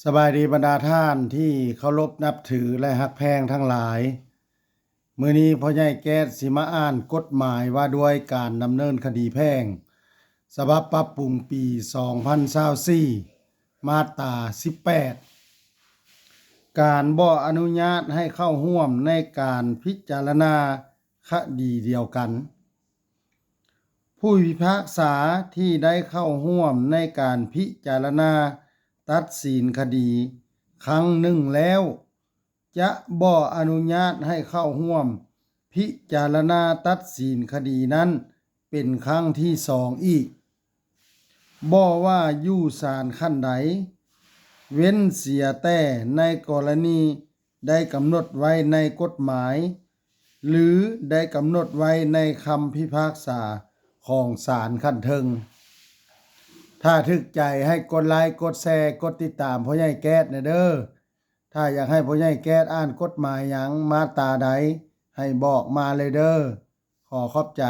สบายดีบรรดาท่านที่เคารพนับถือและฮักแพงทั้งหลายมื้อนี้พ่อใหญ่แก๊สสิมาอ่านกฎหมายว่าด้วยการดำเนินคดีแพ่งฉบับปรับปรุงปี 2024 มาตรา 18 การบ่อนุญาตให้เข้าร่วมในการพิจารณาคดีเดียวกัน ผู้พิพากษาที่ได้เข้าร่วมในการพิจารณาตัดสินคดีครั้งหนึ่งแล้วจะบ่อนุญาตให้เข้าร่วมพิจารณาตัดสินคดีนั้นเป็นครั้งที่สองอีกบ่ว่าอยู่ศาลขั้นใดเว้นเสียแต่ในกรณีได้กำหนดไว้ในกฎหมายหรือได้กำหนดไว้ในคำพิพากษาของศาลขั้นเทิงถ้าถึกใจให้กดไลค์กดแชร์กดติดตามพ่อใหญ่แก๊สเด้อถ้าอยากให้พ่อใหญ่แก๊สอ่านกฎหมายหยังมาตราใดให้บอกมาเลยเด้อขอขอบใจ